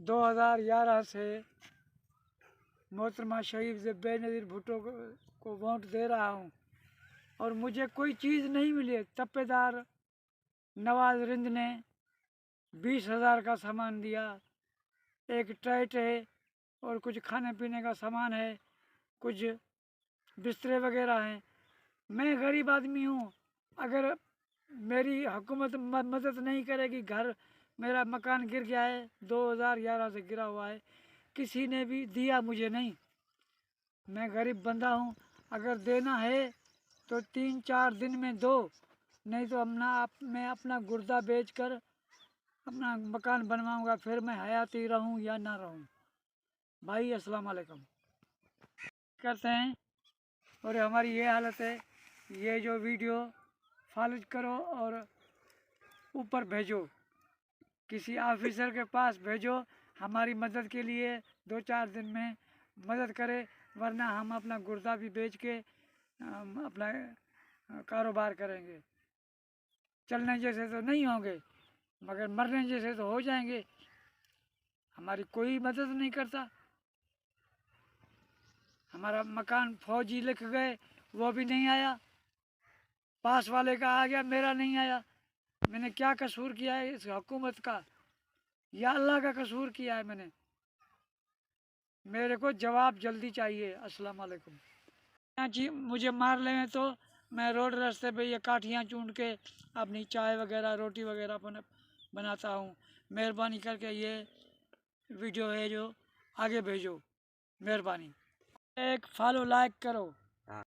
2011 से मोहतरमा शहीद बेनज़ीर भुट्टो को वोट दे रहा हूँ और मुझे कोई चीज़ नहीं मिली। तप्पेदार नवाज रिंद ने 20,000 का सामान दिया, एक ट्रैट है और कुछ खाने पीने का सामान है, कुछ बिस्तरे वगैरह हैं। मैं गरीब आदमी हूँ, अगर मेरी हुकूमत मदद नहीं करेगी, घर मेरा मकान गिर गया है, 2011 से गिरा हुआ है, किसी ने भी दिया मुझे नहीं। मैं गरीब बंदा हूँ, अगर देना है तो 3-4 दिन में दो, नहीं तो मैं अपना गुर्दा बेचकर अपना मकान बनवाऊंगा, फिर मैं हयाती रहूं या ना रहूं। भाई अस्सलाम वालेकुम करते हैं और हमारी ये हालत है। ये जो वीडियो फॉलो करो और ऊपर भेजो, किसी ऑफिसर के पास भेजो, हमारी मदद के लिए 2-4 दिन में मदद करे, वरना हम अपना गुर्दा भी बेच के अपना कारोबार करेंगे। चलने जैसे तो नहीं होंगे, मगर मरने जैसे तो हो जाएंगे। हमारी कोई मदद नहीं करता। हमारा मकान फौजी लिख गए, वो भी नहीं आया, पास वाले का आ गया, मेरा नहीं आया। मैंने क्या कसूर किया है इस हुकूमत का, या अल्लाह का कसूर किया है मैंने? मेरे को जवाब जल्दी चाहिए। अस्सलाम वालेकुम। जी मुझे मार लें तो मैं रोड रास्ते पे ये काठियाँ चूंढ के अपनी चाय वगैरह रोटी वगैरह बनाता हूँ। मेहरबानी करके ये वीडियो है जो आगे भेजो, मेहरबानी। एक फॉलो लाइक करो।